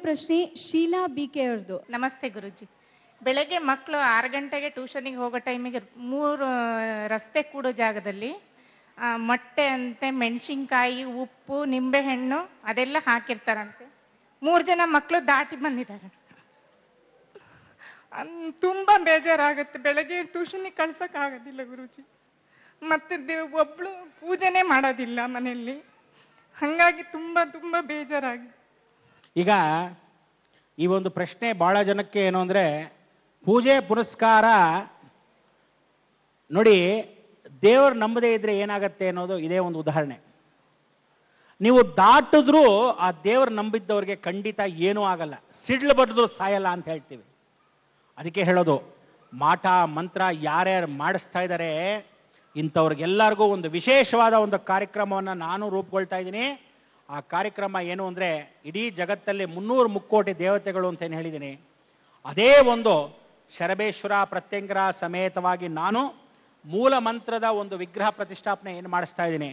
ಪ್ರಶ್ನೆ ಶೀಲಾ ಬಿಕೆ ಅವ್ರದ್ದು. ನಮಸ್ತೆ ಗುರುಜಿ. ಬೆಳಗ್ಗೆ ಮಕ್ಕಳು 6 ಗಂಟೆಗೆ ಟ್ಯೂಷನಿಗೆ ಹೋಗೋ ಟೈಮಿಗೆ 3 ರಸ್ತೆ ಕೂಡೋ ಜಾಗದಲ್ಲಿ ಮೊಟ್ಟೆ ಅಂತೆ, ಮೆಣಸಿನ್ಕಾಯಿ, ಉಪ್ಪು, ನಿಂಬೆಹಣ್ಣು ಅದೆಲ್ಲ ಹಾಕಿರ್ತಾರಂತೆ. 3 ಜನ ಮಕ್ಕಳು ದಾಟಿ ಬಂದಿದ್ದಾರೆ. ತುಂಬಾ ಬೇಜಾರಾಗುತ್ತೆ. ಬೆಳಗ್ಗೆ ಟ್ಯೂಷನಿಗೆ ಕಳ್ಸಕ್ ಆಗೋದಿಲ್ಲ ಗುರುಜಿ. ಮತ್ತೆ ಒಬ್ಳು ಪೂಜೆನೇ ಮಾಡೋದಿಲ್ಲ ಮನೆಯಲ್ಲಿ. ಹಂಗಾಗಿ ತುಂಬಾ ತುಂಬಾ ಬೇಜಾರಾಗಿದೆ. ಈಗ ಈ ಒಂದು ಪ್ರಶ್ನೆ ಬಹಳ ಜನಕ್ಕೆ ಏನು ಅಂದ್ರೆ, ಪೂಜೆ ಪುರಸ್ಕಾರ ನೋಡಿ, ದೇವರು ನಂಬದೇ ಇದ್ರೆ ಏನಾಗತ್ತೆ ಅನ್ನೋದು ಇದೇ ಒಂದು ಉದಾಹರಣೆ. ನೀವು ದಾಟಿದ್ರೂ ಆ ದೇವರು ನಂಬಿದ್ದವ್ರಿಗೆ ಖಂಡಿತ ಏನೂ ಆಗಲ್ಲ, ಸಿಡ್ಲು ಬಡಿದ್ರು ಸಾಯಲ್ಲ ಅಂತ ಹೇಳ್ತೀವಿ. ಅದಕ್ಕೆ ಹೇಳೋದು, ಮಾಟ ಮಂತ್ರ ಯಾರ್ಯಾರು ಮಾಡಿಸ್ತಾ ಇದ್ದಾರೆ ಇಂಥವ್ರಿಗೆಲ್ಲರಿಗೂ ಒಂದು ವಿಶೇಷವಾದ ಒಂದು ಕಾರ್ಯಕ್ರಮವನ್ನು ನಾನು ರೂಪುಗೊಳ್ತಾ ಇದ್ದೀನಿ. ಆ ಕಾರ್ಯಕ್ರಮ ಏನು ಅಂದರೆ, ಇಡೀ ಜಗತ್ತಲ್ಲಿ 300 ಮುಕ್ಕೋಟಿ ದೇವತೆಗಳು ಅಂತ ಏನು ಹೇಳಿದ್ದೀನಿ, ಅದೇ ಒಂದು ಶರಬೇಶ್ವರ ಪ್ರತ್ಯಂಗರ ಸಮೇತವಾಗಿ ನಾನು ಮೂಲ ಮಂತ್ರದ ಒಂದು ವಿಗ್ರಹ ಪ್ರತಿಷ್ಠಾಪನೆ ಏನು ಮಾಡಿಸ್ತಾ ಇದ್ದೀನಿ.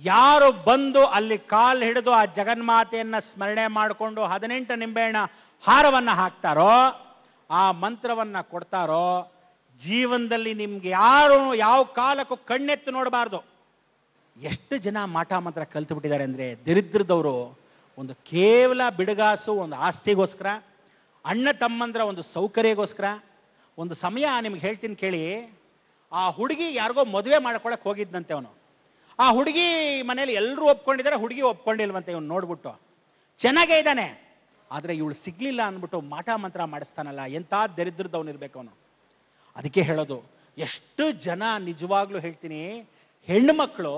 ಯಾರು ಬಂದು ಅಲ್ಲಿ ಕಾಲು ಹಿಡಿದು ಆ ಜಗನ್ಮಾತೆಯನ್ನು ಸ್ಮರಣೆ ಮಾಡಿಕೊಂಡು 18 ನಿಂಬೆಹಣ್ಣ ಹಾರವನ್ನು ಹಾಕ್ತಾರೋ, ಆ ಮಂತ್ರವನ್ನು ಕೊಡ್ತಾರೋ, ಜೀವನದಲ್ಲಿ ನಿಮ್ಗೆ ಯಾರು ಯಾವ ಕಾಲಕ್ಕೂ ಕಣ್ಣೆತ್ತು ನೋಡಬಾರ್ದು. ಎಷ್ಟು ಜನ ಮಾಟ ಮಂತ್ರ ಕಲ್ತು ಬಿಟ್ಟಿದ್ದಾರೆ ಅಂದರೆ, ದರಿದ್ರದವರು ಒಂದು ಕೇವಲ ಬಿಡುಗಾಸು, ಒಂದು ಆಸ್ತಿಗೋಸ್ಕರ, ಅಣ್ಣ ತಮ್ಮಂದ್ರ ಒಂದು ಸೌಕರ್ಯಗೋಸ್ಕರ. ಒಂದು ಸಮಯ ನಿಮ್ಗೆ ಹೇಳ್ತೀನಿ ಕೇಳಿ. ಆ ಹುಡುಗಿ ಯಾರಿಗೋ ಮದುವೆ ಮಾಡ್ಕೊಳಕ್ಕೆ ಹೋಗಿದ್ದಂತೆ ಅವನು. ಆ ಹುಡುಗಿ ಮನೇಲಿ ಎಲ್ಲರೂ ಒಪ್ಕೊಂಡಿದ್ದಾರೆ, ಹುಡುಗಿ ಒಪ್ಕೊಂಡಿಲ್ವಂತೆ. ಇವನು ನೋಡ್ಬಿಟ್ಟು ಚೆನ್ನಾಗೇ ಇದ್ದಾನೆ, ಆದರೆ ಇವಳು ಸಿಗ್ಲಿಲ್ಲ ಅಂದ್ಬಿಟ್ಟು ಮಾಟ ಮಂತ್ರ ಮಾಡಿಸ್ತಾನಲ್ಲ, ಎಂಥ ದರಿದ್ರದವನಿರ್ಬೇಕು ಅವನು. ಅದಕ್ಕೆ ಹೇಳೋದು, ಎಷ್ಟು ಜನ ನಿಜವಾಗ್ಲೂ ಹೇಳ್ತೀನಿ, ಹೆಣ್ಣು ಮಕ್ಕಳು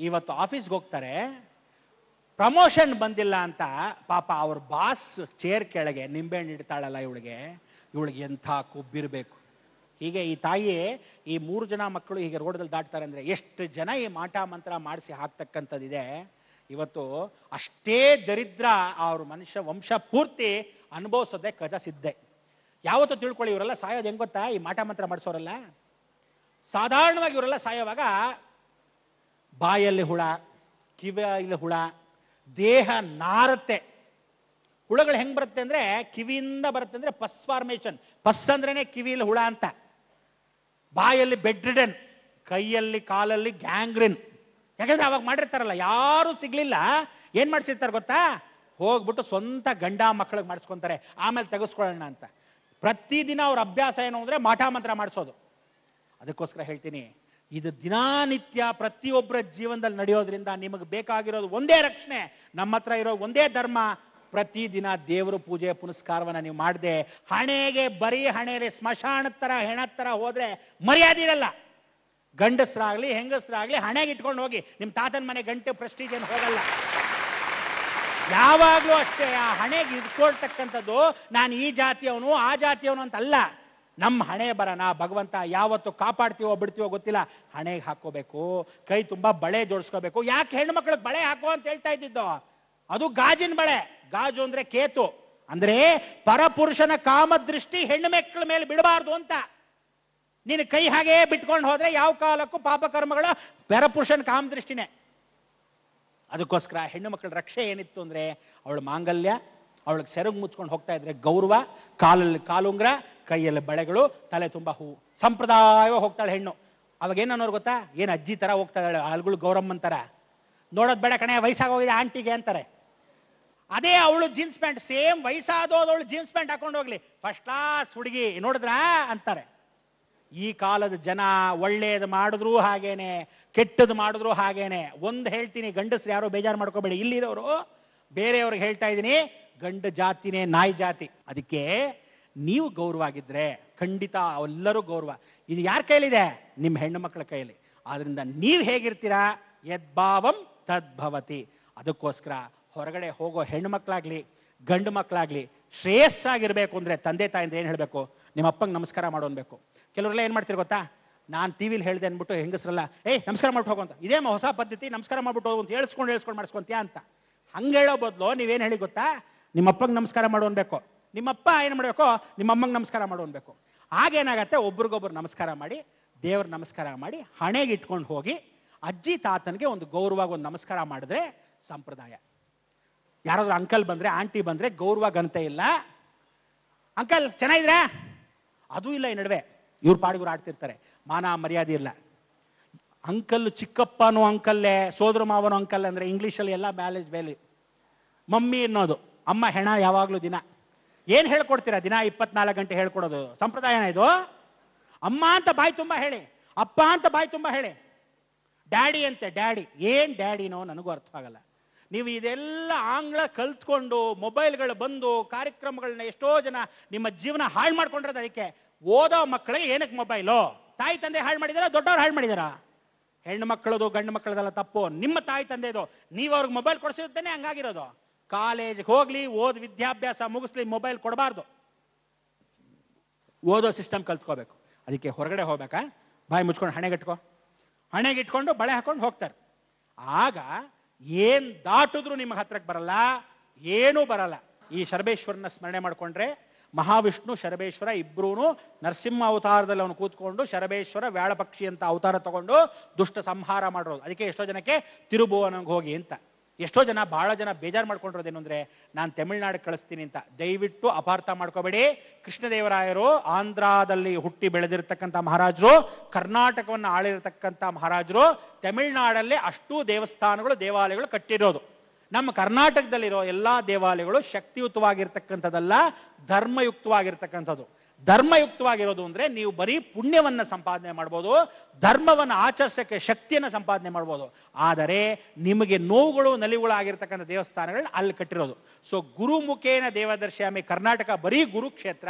ಇವತ್ತು ಆಫೀಸ್ಗೆ ಹೋಗ್ತಾರೆ, ಪ್ರಮೋಷನ್ ಬಂದಿಲ್ಲ ಅಂತ ಪಾಪ ಅವ್ರ ಬಾಸ್ ಚೇರ್ ಕೆಳಗೆ ನಿಂಬೆಹಣ್ಣು ಇಡ್ತಾಳಲ್ಲ ಇವಳಿಗೆ ಎಂಥ ಕೊಬ್ಬಿರಬೇಕು. ಹೀಗೆ ಈ ತಾಯಿ ಈ 3 ಜನ ಮಕ್ಕಳು ಹೀಗೆ ರೋಡಲ್ಲಿ ದಾಟ್ತಾರೆ ಅಂದರೆ, ಎಷ್ಟು ಜನ ಈ ಮಾಟ ಮಂತ್ರ ಮಾಡಿಸಿ ಹಾಕ್ತಕ್ಕಂಥದ್ದಿದೆ. ಇವತ್ತು ಅಷ್ಟೇ ದರಿದ್ರ ಅವ್ರ ಮನುಷ್ಯ ವಂಶ ಪೂರ್ತಿ ಅನುಭವಿಸೋದೆ ಕಜ ಸಿದ್ಧೆ. ಯಾವತ್ತೂ ತಿಳ್ಕೊಳ್ಳಿ, ಇವರೆಲ್ಲ ಸಾಯೋದು ಹೆಂಗ್ ಗೊತ್ತಾ? ಈ ಮಾಟ ಮಂತ್ರ ಮಾಡಿಸೋರಲ್ಲ ಸಾಧಾರಣವಾಗಿ ಇವರೆಲ್ಲ ಸಾಯೋವಾಗ ಬಾಯಲ್ಲಿ ಹುಳ, ಕಿವಿಯಲ್ಲಿ ಹುಳ, ದೇಹ ನಾರತ್ತೆ. ಹುಳಗಳು ಹೆಂಗ್ ಬರುತ್ತೆ ಅಂದ್ರೆ, ಕಿವಿಯಿಂದ ಬರುತ್ತೆ ಅಂದ್ರೆ ಪಸ್ ಫಾರ್ಮೇಶನ್. ಪಸ್ ಅಂದ್ರೇನೆ ಕಿವಿಯಲ್ಲಿ ಹುಳ ಅಂತ. ಬಾಯಲ್ಲಿ ಬೆಡ್ ರಿಡನ್, ಕೈಯಲ್ಲಿ ಕಾಲಲ್ಲಿ ಗ್ಯಾಂಗ್ರಿನ್. ಯಾಕಂದ್ರೆ ಅವಾಗ ಮಾಡಿರ್ತಾರಲ್ಲ, ಯಾರು ಸಿಗ್ಲಿಲ್ಲ, ಏನ್ ಮಾಡಿಸಿರ್ತಾರೆ ಗೊತ್ತಾ? ಹೋಗ್ಬಿಟ್ಟು ಸ್ವಂತ ಗಂಡ ಮಕ್ಕಳಿಗೆ ಮಾಡಿಸ್ಕೊಂತಾರೆ, ಆಮೇಲೆ ತೆಗೆಸ್ಕೊಳ್ಳೋಣ ಅಂತ. ಪ್ರತಿದಿನ ಅವ್ರ ಅಭ್ಯಾಸ ಏನು ಅಂದ್ರೆ ಮಾಟ ಮಂತ್ರ ಮಾಡಿಸೋದು. ಅದಕ್ಕೋಸ್ಕರ ಹೇಳ್ತೀನಿ, ಇದು ದಿನಾನಿತ್ಯ ಪ್ರತಿಯೊಬ್ಬರ ಜೀವನದಲ್ಲಿ ನಡೆಯೋದ್ರಿಂದ ನಿಮಗೆ ಬೇಕಾಗಿರೋದು ಒಂದೇ ರಕ್ಷಣೆ, ನಮ್ಮ ಹತ್ರ ಇರೋ ಒಂದೇ ಧರ್ಮ. ಪ್ರತಿದಿನ ದೇವರು ಪೂಜೆ ಪುನಸ್ಕಾರವನ್ನ ನೀವು ಮಾಡದೆ, ಹಣೆಗೆ ಬರೀ ಹಣೆಯಲ್ಲಿ ಸ್ಮಶಾನದ ತರ ಹೆಣದ ತರ ಹೋದ್ರೆ ಮರ್ಯಾದೆ ಇರಲ್ಲ. ಗಂಡಸರಾಗ್ಲಿ ಹೆಂಗಸರಾಗ್ಲಿ ಹಣೆಗೆ ಇಟ್ಕೊಂಡು ಹೋಗಿ, ನಿಮ್ಮ ತಾತನ ಮನೆ ಗಂಟೆ ಪ್ರೆಸ್ಟೀಜ್ ಏನು ಹೋಗಲ್ಲ. ಯಾವಾಗ್ಲೂ ಅಷ್ಟೇ, ಆ ಹಣೆಗೆ ಇಟ್ಕೊಳ್ತಕ್ಕಂಥದ್ದು ನಾನು ಈ ಜಾತಿಯವನು ಆ ಜಾತಿಯವನು ಅಂತ ಅಲ್ಲ. ನಮ್ಮ ಹಣೆ ಬರನ ಭಗವಂತ ಯಾವತ್ತು ಕಾಪಾಡ್ತೀವೋ ಬಿಡ್ತೀವೋ ಗೊತ್ತಿಲ್ಲ, ಹಣೆಗೆ ಹಾಕೋಬೇಕು, ಕೈ ತುಂಬಾ ಬಳೆ ಜೋಡಿಸ್ಕೋಬೇಕು. ಯಾಕೆ ಹೆಣ್ಣು ಮಕ್ಕಳಿಗೆ ಬಳೆ ಹಾಕೋ ಅಂತ ಹೇಳ್ತಾ ಇದ್ದಿದ್ದು? ಅದು ಗಾಜಿನ ಬಳೆ. ಗಾಜು ಅಂದ್ರೆ ಕೇತು, ಅಂದ್ರೆ ಪರಪುರುಷನ ಕಾಮದೃಷ್ಟಿ ಹೆಣ್ಣು ಮಕ್ಕಳ ಮೇಲೆ ಬಿಡಬಾರ್ದು ಅಂತ. ನೀನು ಕೈ ಹಾಗೇ ಬಿಟ್ಕೊಂಡು ಹೋದ್ರೆ ಯಾವ ಕಾಲಕ್ಕೂ ಪಾಪಕರ್ಮಗಳ ಪರಪುರುಷನ ಕಾಮದೃಷ್ಟಿನೇ. ಅದಕ್ಕೋಸ್ಕರ ಹೆಣ್ಣು ಮಕ್ಕಳ ರಕ್ಷೆ ಏನಿತ್ತು ಅಂದ್ರೆ, ಅವಳ ಮಾಂಗಲ್ಯ, ಅವಳಿಗೆ ಸೆರಗು ಮುಚ್ಕೊಂಡು ಹೋಗ್ತಾ ಇದ್ರೆ ಗೌರವ, ಕಾಲಲ್ಲಿ ಕಾಲುಂಗ್ರ, ಕೈಯಲ್ಲಿ ಬಳೆಗಳು, ತಲೆ ತುಂಬಾ ಹೂವು, ಸಂಪ್ರದಾಯವಾಗಿ ಹೋಗ್ತಾಳೆ ಹೆಣ್ಣು. ಅವಾಗ ಏನನ್ನೋರು ಗೊತ್ತಾ? ಏನು ಅಜ್ಜಿ ತರ ಹೋಗ್ತಾ ಇದ್ದಾಳೆ, ಆಳ್ಗಳು ಗೌರಮ್ಮನ್ ತರ. ನೋಡೋದ್ ಬೇಡ ಕಣೆ, ವಯಸ್ಸಾಗೋಗಿದೆ ಆಂಟಿಗೆ ಅಂತಾರೆ. ಅದೇ ಅವಳು ಜೀನ್ಸ್ ಪ್ಯಾಂಟ್, ಸೇಮ್ ವಯಸ್ಸಾದವಳು ಜೀನ್ಸ್ ಪ್ಯಾಂಟ್ ಹಾಕೊಂಡು ಹೋಗ್ಲಿ, ಫಸ್ಟ್ ಕ್ಲಾಸ್ ಹುಡುಗಿ ನೋಡಿದ್ರಾ ಅಂತಾರೆ. ಈ ಕಾಲದ ಜನ ಒಳ್ಳೇದು ಮಾಡಿದ್ರು ಹಾಗೇನೆ, ಕೆಟ್ಟದ್ದು ಮಾಡಿದ್ರು ಹಾಗೇನೆ. ಒಂದು ಹೇಳ್ತೀನಿ, ಗಂಡಸ್ರು ಯಾರೋ ಬೇಜಾರು ಮಾಡ್ಕೋಬೇಡಿ, ಇಲ್ಲಿರೋರು ಬೇರೆಯವ್ರಿಗೆ ಹೇಳ್ತಾ ಇದ್ದೀನಿ, ಗಂಡು ಜಾತಿನೇ ನಾಯಿ ಜಾತಿ. ಅದಕ್ಕೆ ನೀವು ಗೌರವಾಗಿದ್ರೆ ಖಂಡಿತ ಎಲ್ಲರೂ ಗೌರವ. ಇದು ಯಾರ ಕೈಲಿದೆ? ನಿಮ್ಮ ಹೆಣ್ಣು ಮಕ್ಕಳ ಕೈಯಲ್ಲಿ. ಆದ್ರಿಂದ ನೀವು ಹೇಗಿರ್ತೀರಾ, ಯದ್ಭಾವಂ ತದ್ಭವತಿ. ಅದಕ್ಕೋಸ್ಕರ ಹೊರಗಡೆ ಹೋಗೋ ಹೆಣ್ಣು ಮಕ್ಕಳಾಗ್ಲಿ ಗಂಡು ಮಕ್ಕಳಾಗ್ಲಿ ಶ್ರೇಯಸ್ಸಾಗಿರ್ಬೇಕು ಅಂದ್ರೆ ತಂದೆ ತಾಯಿಂದ ಏನು ಹೇಳಬೇಕು? ನಿಮ್ಮ ಅಪ್ಪಂಗೆ ನಮಸ್ಕಾರ ಮಾಡೋನ್ಬೇಕು. ಕೆಲವರೆಲ್ಲ ಏನು ಮಾಡ್ತೀರಿ ಗೊತ್ತಾ? ನಾನು ಟಿವಿಲಿ ಹೇಳ್ದೆ ಅಂದ್ಬಿಟ್ಟು ಹೆಂಗಸ್ರಲ್ಲ ನಮಸ್ಕಾರ ಮಾಡ್ಬಿಟ್ಟು ಹೋಗು ಅಂತ, ಇದೇ ಹೊಸ ಪದ್ಧತಿ, ನಮಸ್ಕಾರ ಮಾಡ್ಬಿಟ್ಟು ಹೋಗು ಅಂತ ಹೇಳ್ಸ್ಕೊಂಡು ಮಾಡಿಸ್ಕೊಂತೀಯ ಅಂತ. ಹಂಗೆ ಹೇಳೋ ಬದಲು ನೀವೇನು ಹೇಳಿ ಗೊತ್ತಾ? ನಿಮ್ಮ ಅಪ್ಪಂಗೆ ನಮಸ್ಕಾರ ಮಾಡೋನ್ಬೇಕು, ನಿಮ್ಮಪ್ಪ ಏನು ಮಾಡಬೇಕು, ನಿಮ್ಮ ಅಮ್ಮಂಗೆ ನಮಸ್ಕಾರ ಮಾಡೋನ್ಬೇಕು. ಆಗೇನಾಗತ್ತೆ, ಒಬ್ರಿಗೊಬ್ರು ನಮಸ್ಕಾರ ಮಾಡಿ, ದೇವ್ರ ನಮಸ್ಕಾರ ಮಾಡಿ, ಹಣೆಗೆ ಇಟ್ಕೊಂಡು ಹೋಗಿ ಅಜ್ಜಿ ತಾತನಿಗೆ ಒಂದು ಗೌರವವಾಗಿ ಒಂದು ನಮಸ್ಕಾರ ಮಾಡಿದ್ರೆ ಸಂಪ್ರದಾಯ. ಯಾರಾದ್ರೂ ಅಂಕಲ್ ಬಂದ್ರೆ ಆಂಟಿ ಬಂದ್ರೆ ಗೌರವ ಘನತೆ ಇಲ್ಲ. ಅಂಕಲ್ ಚೆನ್ನಾಗಿದ್ರಾ? ಅದೂ ಇಲ್ಲ ಈ ನಡುವೆ. ಇವ್ರ ಪಾಡಿಗೂ ಆಡ್ತಿರ್ತಾರೆ, ಮಾನ ಮರ್ಯಾದೆ ಇಲ್ಲ. ಅಂಕಲ್ ಚಿಕ್ಕಪ್ಪನೋ ಅಂಕಲ್ಲೇ, ಸೋದರ ಮಾವನೋ ಅಂಕಲ್ ಅಂದ್ರೆ ಇಂಗ್ಲೀಷಲ್ಲಿ ಎಲ್ಲ ಬ್ಯಾಲೇಜ್ ವ್ಯಾಲ್ಯೂ. ಮಮ್ಮಿ ಅನ್ನೋದು, ಅಮ್ಮ ಹೆಣ ಯಾವಾಗಲೂ ದಿನ. ಏನು ಹೇಳ್ಕೊಡ್ತೀರಾ ದಿನ 24 ಗಂಟೆ ಹೇಳ್ಕೊಡೋದು ಸಂಪ್ರದಾಯನ ಇದು? ಅಮ್ಮ ಅಂತ ಬಾಯಿ ತುಂಬ ಹೇಳಿ, ಅಪ್ಪ ಅಂತ ಬಾಯಿ ತುಂಬ ಹೇಳಿ. ಡ್ಯಾಡಿ ಅಂತೆ, ಡ್ಯಾಡಿ ಏನ್ ಡ್ಯಾಡಿನೋ ನನಗೂ ಅರ್ಥ ಆಗಲ್ಲ. ನೀವು ಇದೆಲ್ಲ ಆಂಗ್ಲ ಕಲ್ತ್ಕೊಂಡು ಮೊಬೈಲ್ಗಳು ಬಂದು ಕಾರ್ಯಕ್ರಮಗಳನ್ನ ಎಷ್ಟೋ ಜನ ನಿಮ್ಮ ಜೀವನ ಹಾಳು ಮಾಡ್ಕೊಂಡಿರೋದು. ಅದಕ್ಕೆ ಓದೋ ಮಕ್ಕಳಿಗೆ ಏನಕ್ಕೆ ಮೊಬೈಲು? ತಾಯಿ ತಂದೆ ಹಾಳು ಮಾಡಿದಾರ, ದೊಡ್ಡವ್ರು ಹಾಳು ಮಾಡಿದಾರ? ಹೆಣ್ಣು ಮಕ್ಕಳದು ಗಂಡು ಮಕ್ಕಳದೆಲ್ಲ ತಪ್ಪು, ನಿಮ್ಮ ತಾಯಿ ತಂದೆದು. ನೀವು ಅವ್ರಿಗೆ ಮೊಬೈಲ್ ಕೊಡಿಸಿದ್ದೇನೆ ಹಂಗಾಗಿರೋದು. ಕಾಲೇಜ್ಗೆ ಹೋಗ್ಲಿ, ವಿದ್ಯಾಭ್ಯಾಸ ಮುಗಿಸ್ಲಿ, ಮೊಬೈಲ್ ಕೊಡಬಾರ್ದು. ಓದೋ ಸಿಸ್ಟಮ್ ಕಲ್ತ್ಕೋಬೇಕು. ಅದಕ್ಕೆ ಹೊರಗಡೆ ಹೋಗ್ಬೇಕಾ, ಬಾಯಿ ಮುಚ್ಕೊಂಡು ಹಣೆಗಿಟ್ಕೊಂಡು ಬಳೆ ಹಾಕೊಂಡು ಹೋಗ್ತಾರೆ. ಆಗ ಏನ್ ದಾಟಿದ್ರು ನಿಮ್ಮ ಹತ್ರಕ್ಕೆ ಬರಲ್ಲ, ಏನೂ ಬರಲ್ಲ. ಈ ಶರಬೇಶ್ವರನ ಸ್ಮರಣೆ ಮಾಡ್ಕೊಂಡ್ರೆ, ಮಹಾವಿಷ್ಣು ಶರಬೇಶ್ವರ ಇಬ್ರು ನರಸಿಂಹ ಅವತಾರದಲ್ಲಿ ಅವನು ಕೂತ್ಕೊಂಡು ಶರಬೇಶ್ವರ ವ್ಯಾಳಪಕ್ಷಿ ಅಂತ ಅವತಾರ ತಗೊಂಡು ದುಷ್ಟ ಸಂಹಾರ ಮಾಡಿರೋದು. ಅದಕ್ಕೆ ಎಷ್ಟೋ ಜನಕ್ಕೆ ತಿರುಭುವನಂಗೆ ಹೋಗಿ ಅಂತ. ಎಷ್ಟೋ ಜನ, ಬಹಳ ಜನ ಬೇಜಾರು ಮಾಡ್ಕೊಂಡಿರೋದೇನು ಅಂದ್ರೆ, ನಾನು ತಮಿಳ್ನಾಡಿಗೆ ಕಳಿಸ್ತೀನಿ ಅಂತ. ದಯವಿಟ್ಟು ಅಪಾರ್ಥ ಮಾಡ್ಕೋಬೇಡಿ. ಕೃಷ್ಣದೇವರಾಯರು ಆಂಧ್ರದಲ್ಲಿ ಹುಟ್ಟಿ ಬೆಳೆದಿರ್ತಕ್ಕಂಥ ಮಹಾರಾಜರು, ಕರ್ನಾಟಕವನ್ನು ಆಳಿರತಕ್ಕಂಥ ಮಹಾರಾಜರು. ತಮಿಳ್ನಾಡಲ್ಲೇ ಅಷ್ಟೂ ದೇವಸ್ಥಾನಗಳು ದೇವಾಲಯಗಳು ಕಟ್ಟಿರೋದು. ನಮ್ಮ ಕರ್ನಾಟಕದಲ್ಲಿರೋ ಎಲ್ಲಾ ದೇವಾಲಯಗಳು ಶಕ್ತಿಯುತವಾಗಿರ್ತಕ್ಕಂಥದ್ದಲ್ಲ, ಧರ್ಮಯುಕ್ತವಾಗಿರ್ತಕ್ಕಂಥದ್ದು. ಧರ್ಮಯುಕ್ತವಾಗಿರೋದು ಅಂದ್ರೆ ನೀವು ಬರೀ ಪುಣ್ಯವನ್ನ ಸಂಪಾದನೆ ಮಾಡ್ಬೋದು, ಧರ್ಮವನ್ನು ಆಚರಿಸಕ್ಕೆ ಶಕ್ತಿಯನ್ನು ಸಂಪಾದನೆ ಮಾಡ್ಬೋದು. ಆದರೆ ನಿಮಗೆ ನೋವುಗಳು ನಲಿವುಗಳು ಆಗಿರ್ತಕ್ಕಂಥ ದೇವಸ್ಥಾನಗಳನ್ನ ಅಲ್ಲಿ ಕಟ್ಟಿರೋದು. ಸೊ ಗುರುಮುಖೇನ ದೇವದರ್ಶಾಮಿ. ಕರ್ನಾಟಕ ಬರೀ ಗುರುಕ್ಷೇತ್ರ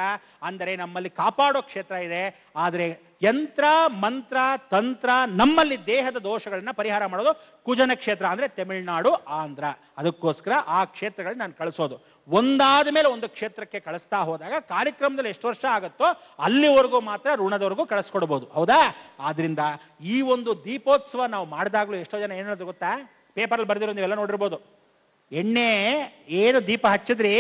ಅಂದರೆ ನಮ್ಮಲ್ಲಿ ಕಾಪಾಡೋ ಕ್ಷೇತ್ರ ಇದೆ. ಆದರೆ ಯಂತ್ರ ಮಂತ್ರ ತಂತ್ರ, ನಮ್ಮಲ್ಲಿ ದೇಹದ ದೋಷಗಳನ್ನ ಪರಿಹಾರ ಮಾಡೋದು ಕುಜನ ಕ್ಷೇತ್ರ ಅಂದ್ರೆ ತಮಿಳುನಾಡು, ಆಂಧ್ರ. ಅದಕ್ಕೋಸ್ಕರ ಆ ಕ್ಷೇತ್ರಗಳನ್ನ ನಾನು ಕಳಿಸೋದು. ಒಂದಾದ ಮೇಲೆ ಒಂದು ಕ್ಷೇತ್ರಕ್ಕೆ ಕಳಿಸ್ತಾ ಹೋದಾಗ ಕಾರ್ಯಕ್ರಮದಲ್ಲಿ ಎಷ್ಟು ವರ್ಷ ಆಗುತ್ತೋ ಅಲ್ಲಿವರೆಗೂ ಮಾತ್ರ ಋಣದವರೆಗೂ ಕಳಿಸ್ಕೊಡ್ಬೋದು. ಹೌದಾ? ಆದ್ರಿಂದ ಈ ಒಂದು ದೀಪೋತ್ಸವ ನಾವು ಮಾಡಿದಾಗ್ಲೂ ಎಷ್ಟೋ ಜನ ಏನಾದ್ರು ಗೊತ್ತಾ, ಪೇಪರಲ್ಲಿ ಬರೆದಿರೋ ನೀವೆಲ್ಲ ನೋಡಿರ್ಬೋದು. ಎಣ್ಣೆ ಏನು ದೀಪ ಹಚ್ಚಿದ್ರಿ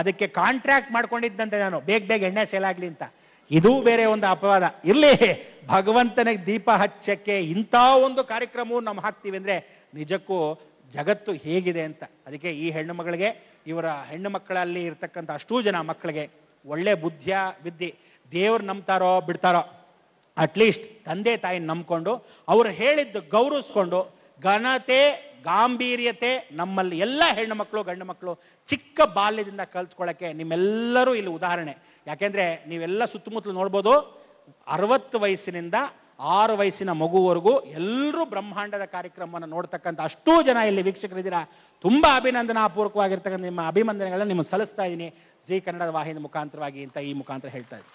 ಅದಕ್ಕೆ ಕಾಂಟ್ರಾಕ್ಟ್ ಮಾಡ್ಕೊಂಡಿದ್ದಂತೆ ನಾನು, ಬೇಗ ಎಣ್ಣೆ ಸೇಲ್ ಆಗ್ಲಿ ಅಂತ. ಇದು ಬೇರೆ ಒಂದು ಅಪವಾದ. ಇರ್ಲಿ, ಭಗವಂತನಿಗೆ ದೀಪ ಹಚ್ಚಕ್ಕೆ ಇಂಥ ಒಂದು ಕಾರ್ಯಕ್ರಮವನ್ನು ನಾವು ಹಾಕ್ತೀವಿ ಅಂದ್ರೆ ನಿಜಕ್ಕೂ ಜಗತ್ತು ಹೇಗಿದೆ ಅಂತ. ಅದಕ್ಕೆ ಈ ಹೆಣ್ಣು ಮಗಳಿಗೆ, ಇವರ ಹೆಣ್ಣು ಮಕ್ಕಳಲ್ಲಿ ಇರ್ತಕ್ಕಂಥ ಅಷ್ಟೂ ಜನ ಮಕ್ಕಳಿಗೆ ಒಳ್ಳೆ ವಿದ್ಯೆ, ದೇವ್ರು ನಂಬ್ತಾರೋ ಬಿಡ್ತಾರೋ, ಅಟ್ಲೀಸ್ಟ್ ತಂದೆ ತಾಯಿ ನಂಬ್ಕೊಂಡು ಅವ್ರು ಹೇಳಿದ್ದು ಗೌರವಿಸ್ಕೊಂಡು, ಘನತೆ ಗಾಂಭೀರ್ಯತೆ ನಮ್ಮಲ್ಲಿ ಎಲ್ಲ ಹೆಣ್ಣು ಮಕ್ಕಳು ಗಂಡು ಮಕ್ಕಳು ಚಿಕ್ಕ ಬಾಲ್ಯದಿಂದ ಕಲ್ತ್ಕೊಳ್ಳೋಕ್ಕೆ ನಿಮ್ಮೆಲ್ಲರೂ ಇಲ್ಲಿ ಉದಾಹರಣೆ. ಯಾಕೆಂದ್ರೆ ನೀವೆಲ್ಲ ಸುತ್ತಮುತ್ತಲು ನೋಡ್ಬೋದು, 60 ವಯಸ್ಸಿನಿಂದ 6 ವಯಸ್ಸಿನ ಮಗುವರೆಗೂ ಎಲ್ಲರೂ ಬ್ರಹ್ಮಾಂಡದ ಕಾರ್ಯಕ್ರಮವನ್ನು ನೋಡ್ತಕ್ಕಂಥ ಅಷ್ಟೂ ಜನ ಇಲ್ಲಿ ವೀಕ್ಷಕರಿದ್ದೀರಾ. ತುಂಬಾ ಅಭಿನಂದನಾಪೂರ್ವಕವಾಗಿರ್ತಕ್ಕಂಥ ನಿಮ್ಮ ಅಭಿನಂದನೆಗಳನ್ನ ನಿಮಗೆ ಸಲ್ಲಿಸ್ತಾ ಇದ್ದೀನಿ ಜಿ ಕನ್ನಡದ ವಾಹಿನಿ ಮುಖಾಂತರವಾಗಿ ಅಂತ ಈ ಮುಖಾಂತರ ಹೇಳ್ತಾ ಇದ್ದೀನಿ.